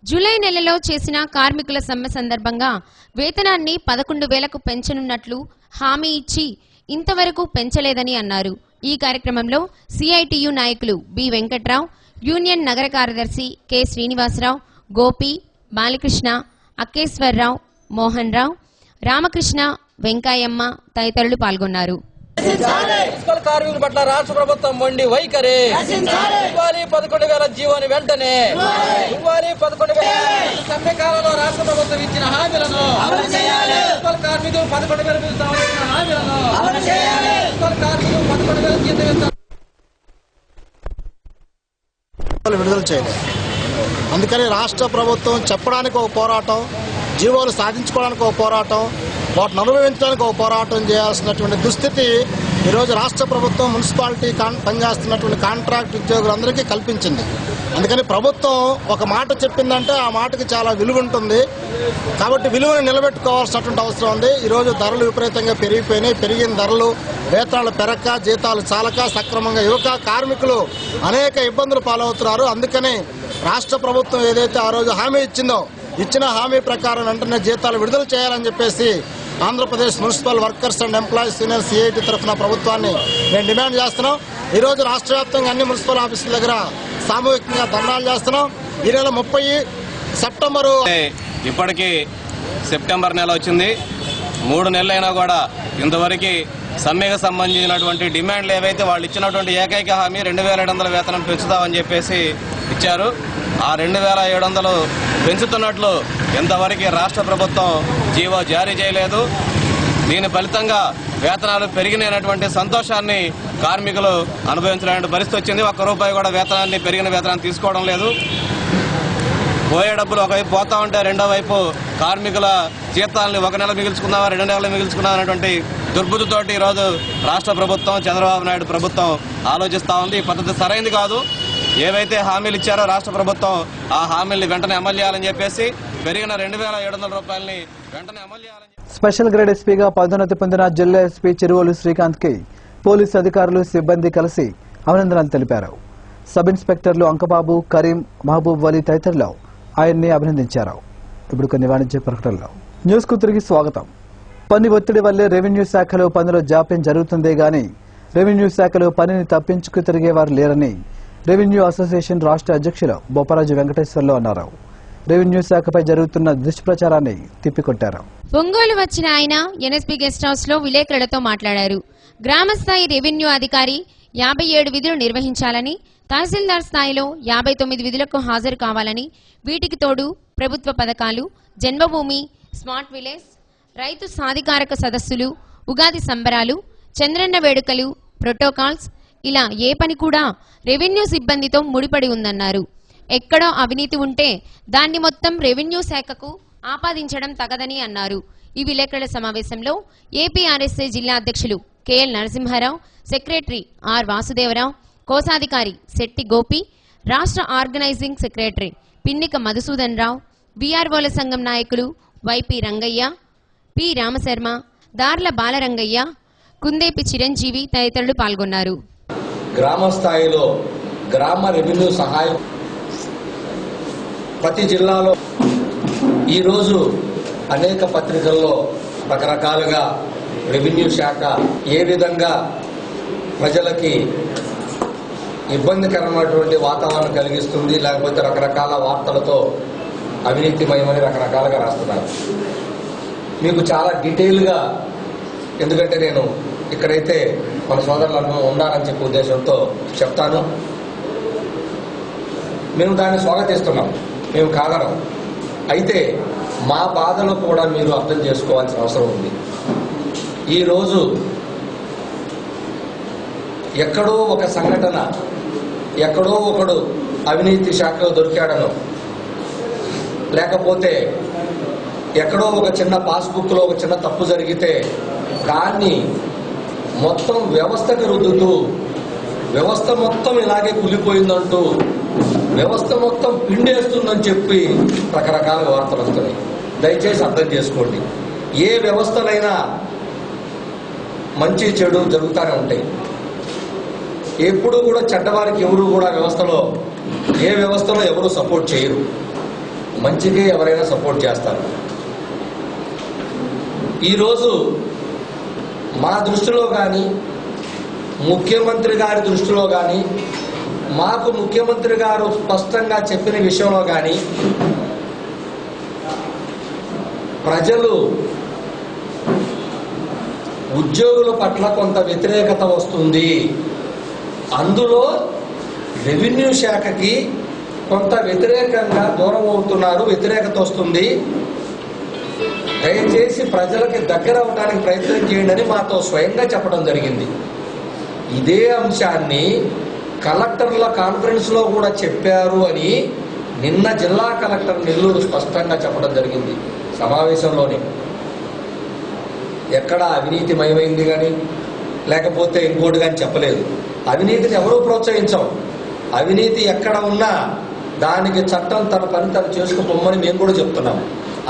జూలై నెలలో చేసిన కార్మికుల సమ్మె సందర్భంగా వేతనాన్ని 11,000కు పెంచనున్నట్లు హామీ ఇచ్చి ఇంతవరకు పెంచలేదని అన్నారు. ఈ కార్యక్రమంలో సిఐటియు నాయకులు బి వెంకట్రావు, యూనియన్ నగర కార్యదర్శి కె శ్రీనివాసరావు, గోపి, బాలకృష్ణ, అక్కేశ్వరరావు, మోహన్ రావు, రామకృష్ణ, వెంకాయమ్మ తదితరులు పాల్గొన్నారు. కార్మికుల పట్ల రాష్ట్ర ప్రభుత్వం మొండి వైఖరి, 11,000 జీవోని వెంటనే 11,000 సమ్మె కాలంలో రాష్ట్ర ప్రభుత్వం ఇచ్చిన హామీలను కార్మికులు 11,000 ఇచ్చిన హామీలను కార్మికులు 11,000 జీతం విడుదల చేయలేదు. అందుకని రాష్ట్ర ప్రభుత్వం చెప్పడానికి ఒక పోరాటం, జీవోలు సాధించుకోవడానికి ఒక పోరాటం, వాటిని అనుభవించడానికి ఒక పోరాటం చేయాల్సినటువంటి దుస్థితి ఈరోజు రాష్ట్ర ప్రభుత్వం మున్సిపాలిటీ పనిచేస్తున్నటువంటి కాంట్రాక్ట్ ఉద్యోగులందరికీ కల్పించింది. అందుకని ప్రభుత్వం ఒక మాట చెప్పిందంటే ఆ మాటకి చాలా విలువ ఉంటుంది. కాబట్టి విలువను నిలబెట్టుకోవాల్సినటువంటి అవసరం ఉంది. ఈరోజు ధరలు విపరీతంగా పెరిగిపోయినాయి. పెరిగిన ధరలు, వేతనాలు పెరక్క, జీతాలు చాలక, సక్రమంగా యువక కార్మికులు అనేక ఇబ్బందులు పాలవుతున్నారు. అందుకని రాష్ట్ర ప్రభుత్వం ఏదైతే ఆ రోజు హామీ ఇచ్చిందో, ఇచ్చిన హామీ ప్రకారం వెంటనే జీతాలు విడుదల చేయాలని చెప్పేసి Andhra Pradesh municipal workers and employees union CIT తరఫున ప్రభుత్వాన్ని మేము డిమాండ్ చేస్తున్నాం. ఈరోజు రాష్ట్ర వ్యాప్తంగా అన్ని మున్సిపల్ ఆఫీసుల దగ్గర సామూహికంగా ధర్నాలు చేస్తున్నాం. ఈ నెల 30 సెప్టెంబరు. ఇప్పటికీ సెప్టెంబర్ నెల వచ్చింది. 3 నెలలైనా కూడా ఇంతవరకు సమ్మెకు సంబంధించినటువంటి డిమాండ్లు ఏవైతే వాళ్ళు ఇచ్చినటువంటి ఏకైక హామీ 2700 వేతనం పెంచుతామని చెప్పేసి ఇచ్చారు. ఆ 2700 పెంచుతున్నట్లు ఇంతవరకు రాష్ట్ర ప్రభుత్వం జీవో జారీ చేయలేదు. దీని ఫలితంగా వేతనాలు పెరిగినటువంటి సంతోషాన్ని కార్మికులు అనుభవించలేని పరిస్థితి వచ్చింది. ₹1 కూడా పెరిగిన వేతనాన్ని తీసుకోవడం లేదు. పోయే డబ్బులు ఒకవైపు పోతా ఉంటే రెండో వైపు కార్మికుల జీతాలని 1 నెల మిగిల్చుకుందామా 2 నెలలు మిగిల్చుకుందాం అనేటువంటి దుర్బుద్ధితోటి ఈరోజు రాష్ట్ర ప్రభుత్వం, చంద్రబాబు నాయుడు ప్రభుత్వం ఆలోచిస్తూ ఉంది. ఈ పద్ధతి సరైనది కాదు. ఏవైతే హామీలు ఇచ్చారో రాష్ట్ర ప్రభుత్వం ఆ హామీల్ని వెంటనే అమలు చేయాలని చెప్పేసి పెరిగిన ₹2700 వెంటనే అమలు చేయాలని. స్పెషల్ గ్రేడ్ ఎస్పీగా పదోన్నతి పొందిన జిల్లా ఎస్పీ చెరువోలు శ్రీకాంత్ కి పోలీసు అధికారులు, సిబ్బంది కలిసి అభినందనలు తెలిపారు. సబ్ ఇన్స్పెక్టర్లు అంకబాబు, కరీం, మహబూబ్ వలీ తదితరులు ఆయన్ని అభినందించారు. ఇప్పుడు కొన్ని వాణిజ్య ప్రకటనలు. న్యూస్ కు తిరిగి స్వాగతం. పని ఒత్తిడి వల్లే రెవెన్యూ శాఖలో పనిలో జాప్యం జరుగుతుందే గాని రెవెన్యూ శాఖలో పనిని తప్పించుకు తిరిగేవారు లేరని రెవెన్యూ అసోసియేషన్ రాష్ట్ర అధ్యక్షులు బొప్పరాజు వెంకటేశ్వర్లు అన్నారు. రెవెన్యూ శాఖపై జరుగుతున్న దుష్ప్రచారాన్ని తిప్పికొట్టారు. ఒంగోలు వచ్చిన ఆయన ఎన్ఎస్పీ గెస్ట్ హౌస్ లో విలేకరులతో మాట్లాడారు. గ్రామస్థాయి రెవెన్యూ అధికారి 57 విధులు నిర్వహించాలని, తహసీల్దార్ స్థాయిలో 59 విధులకు హాజరు కావాలని, వీటికి తోడు ప్రభుత్వ పథకాలు, జన్మభూమి, స్మార్ట్ విలేజ్, రైతు సాధికారక సదస్సులు, ఉగాది సంబరాలు, చంద్రన్న వేడుకలు, ప్రోటోకాల్స్, ఇలా ఏ పని కూడా రెవెన్యూ సిబ్బందితో ముడిపడి ఉందన్నారు. ఎక్కడో అవినీతి ఉంటే దాన్ని మొత్తం రెవెన్యూ శాఖకు ఆపాదించడం తగదని అన్నారు. ఈ విలేకరుల సమావేశంలో ఏపీఆర్ఎస్ఏ జిల్లా అధ్యక్షులు KL Narasimharao, secretary R Vasudevarao, కోశాధికారి శెట్టి గోపి, రాష్ట్ర ఆర్గనైజింగ్ సెక్రటరీ పిన్నిక మధుసూదన్ రావు, వీఆర్ఓల సంఘం నాయకులు వైపీ రంగయ్య, పి రామశర్మ, దార్ల బాలరంగయ్య, కుందేపి చిరంజీవి తదితరులు పాల్గొన్నారు. గ్రామ స్థాయిలో గ్రామ రెవెన్యూ సహాయం ప్రతి జిల్లాలో ఈరోజు అనేక పత్రికల్లో రకరకాలుగా రెవెన్యూ శాఖ ఏ విధంగా ప్రజలకి ఇబ్బందికరమైనటువంటి వాతావరణం కలిగిస్తుంది, లేకపోతే రకరకాల వార్తలతో అవినీతిమయమని రకరకాలుగా రాస్తున్నారు. మీకు చాలా డీటెయిల్గా, ఎందుకంటే నేను ఇక్కడైతే మన సోదరులను ఉండాలని చెప్పే ఉద్దేశంతో చెప్తాను. మేము దాన్ని స్వాగతిస్తున్నాం, మేము కాదనం. అయితే మా బాధను కూడా మీరు అర్థం చేసుకోవాల్సిన అవసరం ఉంది. ఈరోజు ఎక్కడో ఒక సంఘటన, ఎక్కడో ఒకడు అవినీతి శాఖలో దొరికాడనో, లేకపోతే ఎక్కడో ఒక చిన్న పాస్బుక్లో ఒక చిన్న తప్పు జరిగితే దాన్ని మొత్తం వ్యవస్థకి రుద్దుతూ వ్యవస్థ మొత్తం ఇలాగే కులిపోయిందంటూ వ్యవస్థ మొత్తం పిండేస్తుందని చెప్పి రకరకాల వార్తలు వస్తున్నాయి. దయచేసి అర్థం చేసుకోండి. ఏ వ్యవస్థలైనా మంచి చెడు జరుగుతూనే ఉంటాయి. ఎప్పుడు కూడా చెడ్డవారికి ఎవరు కూడా ఏ వ్యవస్థలో ఎవరు సపోర్ట్ చేయరు. మంచిగా ఎవరైనా సపోర్ట్ చేస్తారు. ఈరోజు మా దృష్టిలో కానీ, ముఖ్యమంత్రి గారి దృష్టిలో కానీ, మాకు ముఖ్యమంత్రి గారు స్పష్టంగా చెప్పిన విషయంలో కానీ ప్రజలు ఉద్యోగుల పట్ల కొంత వ్యతిరేకత వస్తుంది. అందులో రెవెన్యూ శాఖకి కొంత వ్యతిరేకంగా దూరం అవుతున్నారు, వ్యతిరేకత వస్తుంది. దయచేసి ప్రజలకి దగ్గర అవడానికి ప్రయత్నం చేయండి అని మాతో స్వయంగా చెప్పడం జరిగింది. ఇదే అంశాన్ని కలెక్టర్ల కాన్ఫరెన్స్ లో కూడా చెప్పారు అని నిన్న జిల్లా కలెక్టర్ నెల్లూరు స్పష్టంగా చెప్పడం జరిగింది సమావేశంలోనే. ఎక్కడ అవినీతిమయమైంది కానీ, లేకపోతే ఇంకోటి కానీ చెప్పలేదు. అవినీతిని ఎవరూ ప్రోత్సహించాం. అవినీతి ఎక్కడ ఉన్నా దానికి చట్టం తన పని తను చేసుకుపోమని మేము కూడా చెప్తున్నాం.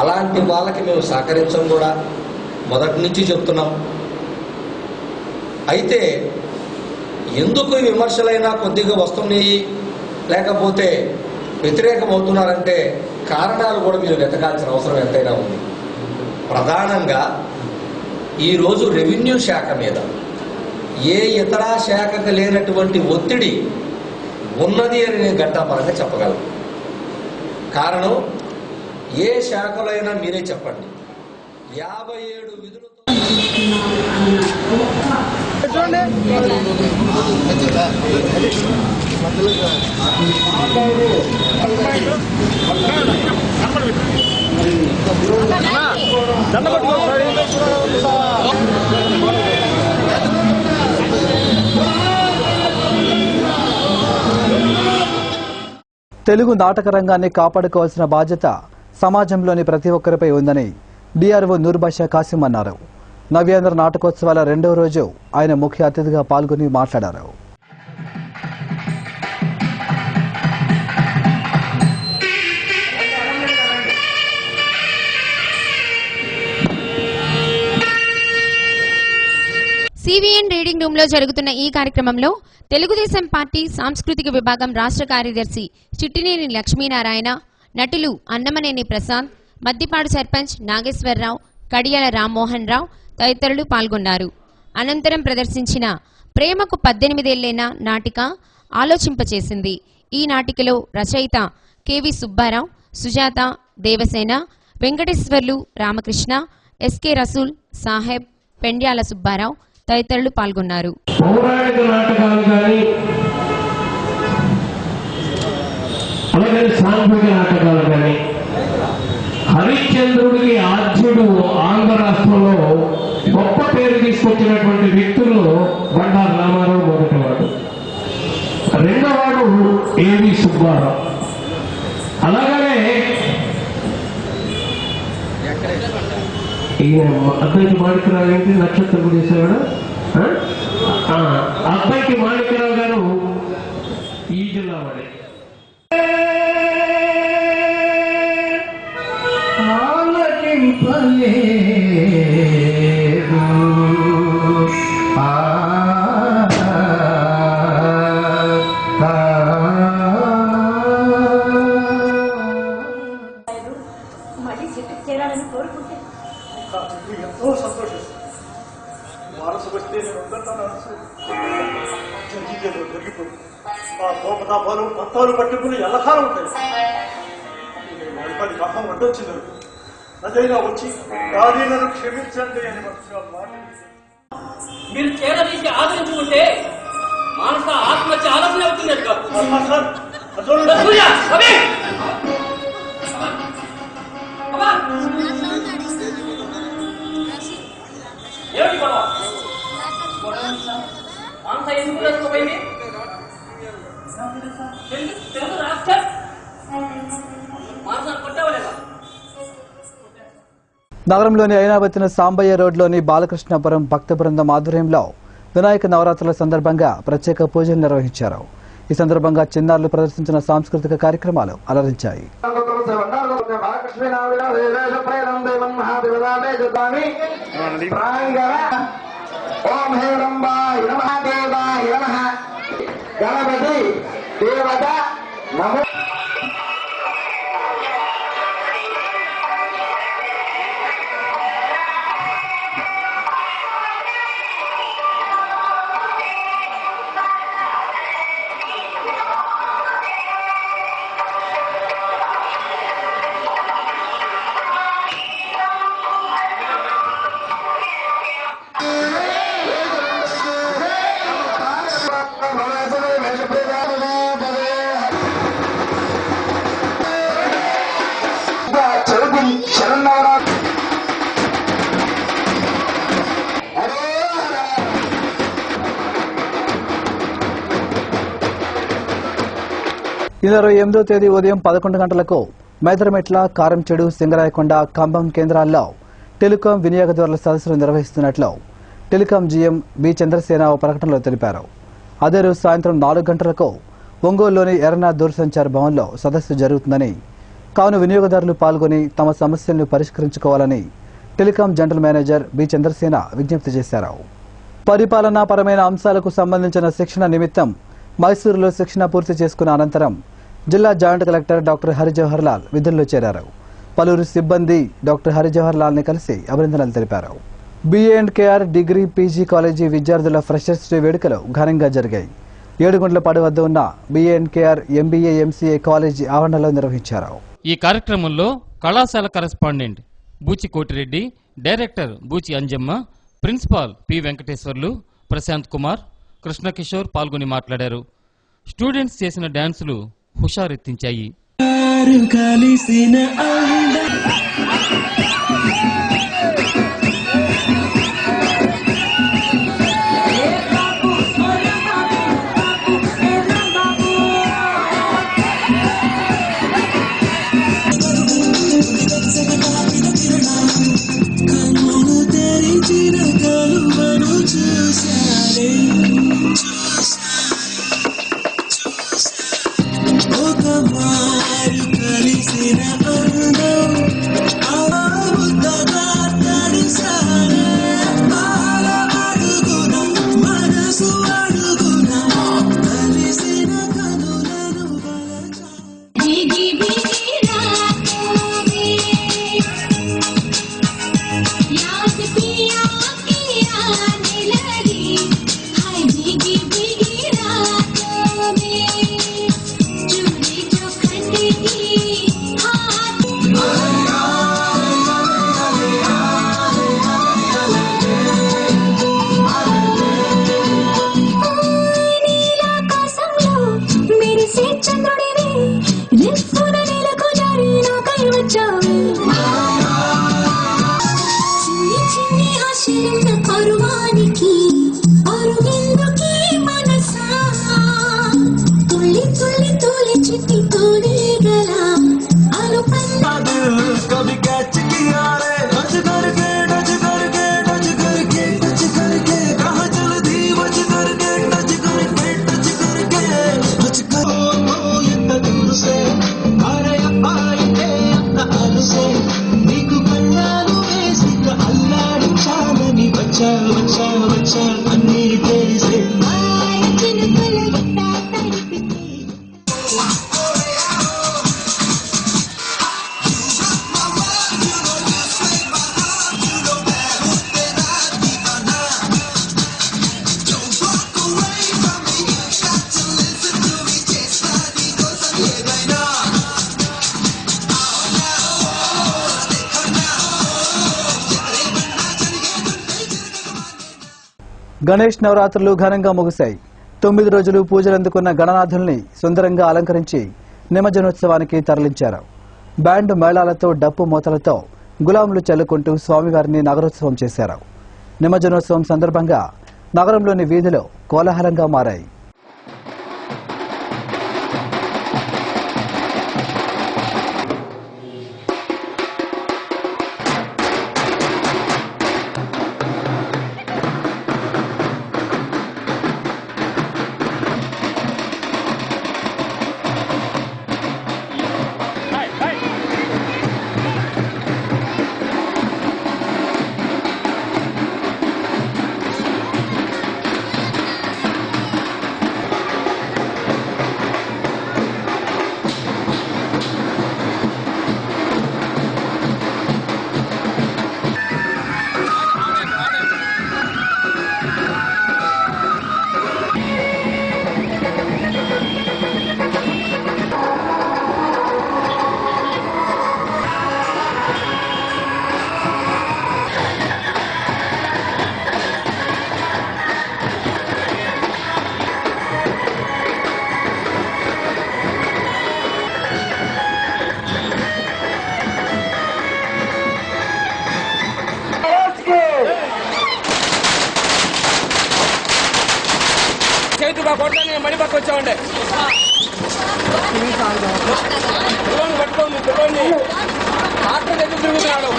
అలాంటి వాళ్ళకి మేము సహకరించం కూడా మొదటి నుంచి చెప్తున్నాం. అయితే ఎందుకు ఈ విమర్శలైనా కొద్దిగా వస్తున్నాయి లేకపోతే వ్యతిరేకమవుతున్నారంటే కారణాలు కూడా మీరు వెతకాల్సిన అవసరం ఎంతైనా ఉంది. ప్రధానంగా ఈరోజు రెవెన్యూ శాఖ మీద ఏ ఇతర శాఖకు లేనటువంటి ఒత్తిడి ఉన్నది అని నేను ఘంటాపరంగా చెప్పగలను. కారణం ఏ శాఖలో అయినా మీరే చెప్పండి. 57 విధులతో తెలుగు నాటక రంగాన్ని కాపాడుకోవాల్సిన బాధ్యత సమాజంలోని ప్రతి ఒక్కరిపై ఉందని డిఆర్ఓ నూర్బాషా కాసిం అన్నారు. నవ్యాంధ్ర నాటకోత్సవాల 2వ రోజు ఆయన ముఖ్య అతిథిగా పాల్గొని మాట్లాడారు. సివిఎన్ రీడింగ్ రూమ్ లో జరుగుతున్న ఈ కార్యక్రమంలో తెలుగుదేశం పార్టీ సాంస్కృతిక విభాగం రాష్ట్ర కార్యదర్శి చిట్టినేని లక్ష్మీనారాయణ, నటులు అన్నమనేని ప్రసాద్, మద్దిపాడు సర్పంచ్ నాగేశ్వరరావు, కడియాల రామ్మోహన్ రావు తదితరులు పాల్గొన్నారు. అనంతరం ప్రదర్శించిన ప్రేమకు 18 ఏళ్లైన నాటిక ఆలోచింపచేసింది. ఈ నాటికలో రచయిత కెవి సుబ్బారావు, సుజాత, దేవసేన, వెంకటేశ్వర్లు, రామకృష్ణ, ఎస్కే రసూల్, సాహెబ్, పెండ్యాల సుబ్బారావు తదితరులు పాల్గొన్నారు. పౌరాణిక నాటకాలు కానీ అలాగే సాంఘిక నాటకాలు కానీ హరిశ్చంద్రుడికి ఆద్యుడు ఆంధ్ర రాష్ట్రంలో గొప్ప పేరు తీసుకొచ్చినటువంటి వ్యక్తుల్లో బండారు రామారావు మొదటివాడు, రెండవవాడు ఏవి సుబ్బారావు. అలాగనే అబ్బాయికి మాణిక్యరావు ఏంటి నక్షత్రం చేసేవాడు, అబ్బాయికి మాణిక్యరావు గారు ఈ జిల్లా వాడే. మళ్ళీ చెట్టుకు చేరాలని కోరుకుంటే ఎంతో సంతోషిస్తాను. మనసు వస్తే నేను ఉందంటాను. జరిగిపోయింది. ఆ కోపతాపాలు పత్తాలు పట్టుకుని ఎల్లకాలం ఉంటాయి. వాడి కథం వడ్డొచ్చింది. అదైనా వచ్చి డాడీ నన్ను క్షమించండి అని మీరు చేరదీసి ఆదరించుకుంటే మానస ఆత్మహత్య ఆలోచన అవుతుంది ఏమిటి గొడవ? మానస ఎందుకు వేసుకోపోయింది? తెలుగు రాష్ట్ర మానస కొట్టవలేదా? నగరంలోని ఐనావతిన సాంబయ్య రోడ్లోని బాలకృష్ణపురం భక్త బృందం ఆధ్వర్యంలో వినాయక నవరాత్రుల సందర్భంగా ప్రత్యేక పూజలు నిర్వహించారు. ఈ సందర్భంగా చిన్నారులు ప్రదర్శించిన సాంస్కృతిక కార్యక్రమాలు అలరించాయి. ఈ 28వ తేదీ ఉదయం 11 గంటలకు మేదరమెట్ల, కారంచెడు, సింగరాయకొండ, కంభం కేంద్రాల్లో టెలికాం వినియోగదారుల సదస్సులు నిర్వహిస్తున్నట్లు టెలికాం జీఎం బి చంద్రసేన ఓ ప్రకటనలో తెలిపారు. అదే రోజు సాయంత్రం 4 గంటలకు ఒంగోలులోని ఎర్రనాథ్ దూరసంచార భవన్లో సదస్సు జరుగుతుందని, కావున వినియోగదారులు పాల్గొని తమ సమస్యలను పరిష్కరించుకోవాలని telecom general manager B Chandrasena విజ్ఞప్తి చేశారు. పరిపాలనాపరమైన అంశాలకు సంబంధించిన శిక్షణ నిమిత్తం మైసూరులో శిక్షణ పూర్తి చేసుకున్న అనంతరం జిల్లా joint collector doctor Harijawahar Lal విధుల్లో చేరారు. పలువురు సిబ్బంది డాక్టర్ హరిజవహర్ లాల్ ని కలిసి అభినందనలు తెలిపారు. BA&KR డిగ్రీ పీజీ కాలేజీ విద్యార్థుల ఫ్రెషర్స్ డే వేడుకలు ఘనంగా జరిగాయి. ఏడుగుండ్లపాడు వద్ద ఉన్న BA&KR MBA MCA కాలేజీ ఆవరణలో నిర్వహించారు. ఈ కార్యక్రమంలో కళాశాల correspondent Buchi Kotireddy, director Buchi Anjamma, principal P Venkateswarlu, Prashant Kumar, Krishnakishore పాల్గొని మాట్లాడారు. స్టూడెంట్స్ చేసిన డాన్సులు హుషారెత్తించాయి. గణేష్ నవరాత్రులు ఘనంగా ముగిశాయి. 9 రోజులు పూజలు అందుకున్న గణనాథుల్ని సుందరంగా అలంకరించి నిమజ్జనోత్సవానికి తరలించారు. బ్యాండ్ మేళాలతో, డప్పు మోతలతో గులాములు చల్లుకుంటూ స్వామివారిని నగరోత్సవం చేశారు. నిమజ్జనోత్సవం సందర్భంగా నగరంలోని వీధులు కోలాహలంగా మారాయి. కొట్టని మడి పక్క వచ్చామండి పట్టుకోండి పిల్లల్ని ఆటో దగ్గర తిరుగుతున్నాడు.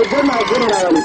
ఉద్యోగం మా ఉద్యోగం రావాలి.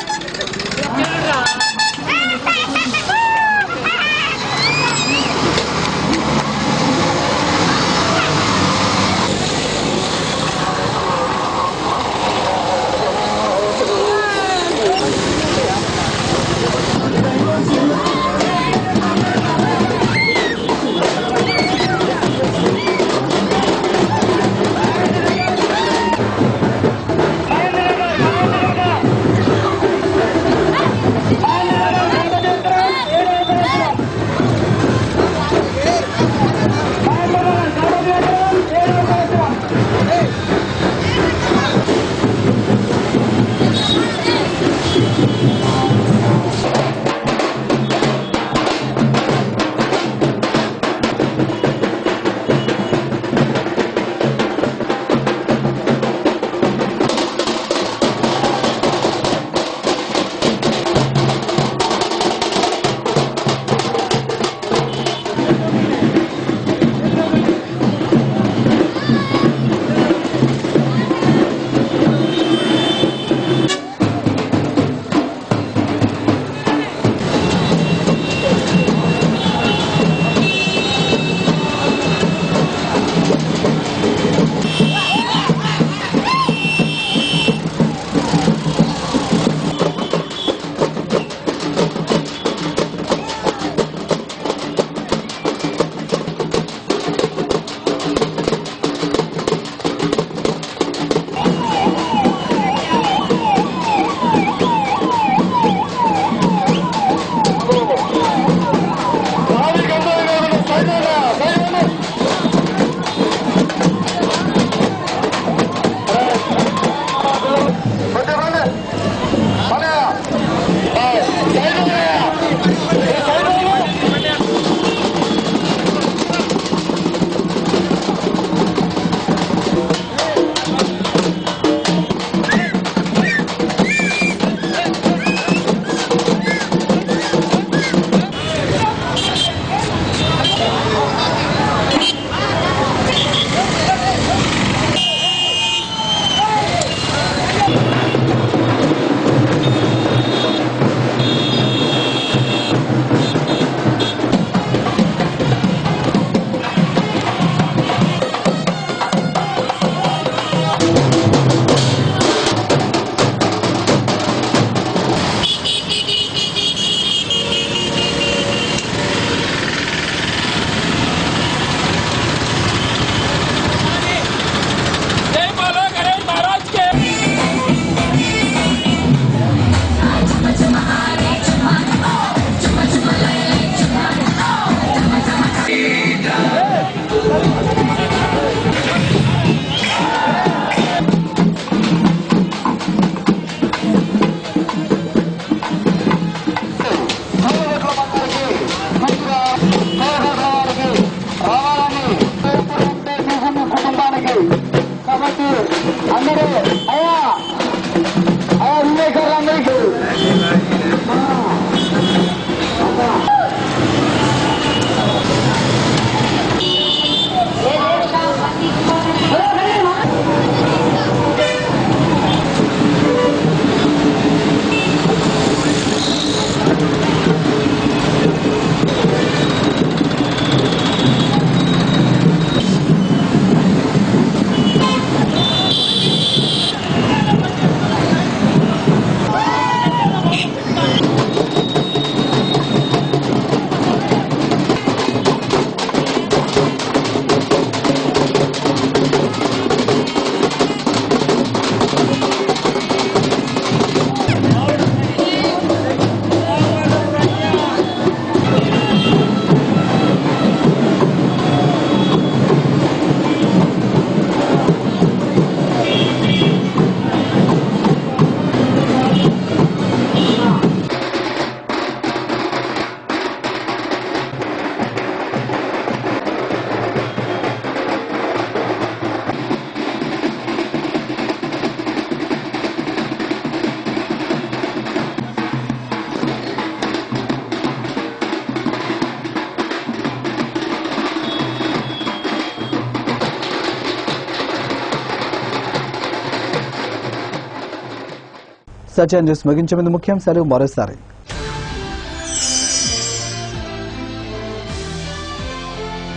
సత్య న్యూస్ ముగించే ముందు ముఖ్యాంశాలు మరోసారి.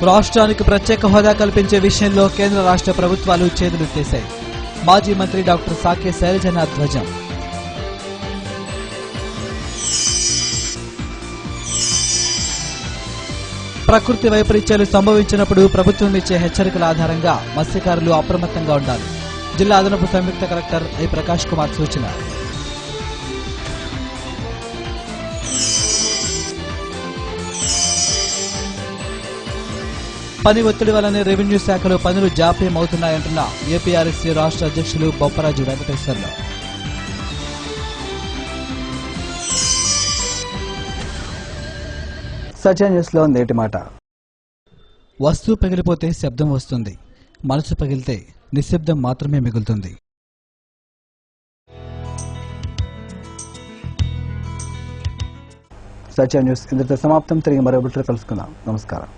రాష్ట్రానికి ప్రత్యేక హోదా కల్పించే విషయంలో కేంద్ర రాష్ట్ర ప్రభుత్వాలు చేతులెత్తేశాయి. మాజీ మంత్రి డాక్టర్ సాకే శైలజనాథ్ ధ్వజం. ప్రకృతి వైపరీత్యాలు సంభవించినప్పుడు ప్రభుత్వం ఇచ్చే హెచ్చరికల ఆధారంగా మత్స్యకారులు అప్రమత్తంగా ఉండాలి. జిల్లా అదనపు సంయుక్త కలెక్టర్ ఐ ప్రకాష్ కుమార్ సూచన. పని ఒత్తిడి వల్లనే రెవెన్యూ శాఖలో పనులు జాప్యం అవుతున్నాయంటున్న ఏపీఆర్ఎస్సీ రాష్ట్ర అధ్యక్షులు బొప్పరాజు వెంకటేశ్వర్లు. సత్య న్యూస్ లో నేటి మాట. వస్తువు పగిలిపోతే శబ్దం వస్తుంది, మనసు పగిలితే నిశ్శబ్దం మాత్రమే మిగులుతుంది. సత్య న్యూస్ ఇంతటితో సమాప్తం. తిరిగి మరో బులెటిన్లో కలుసుకుందాం. నమస్కారం.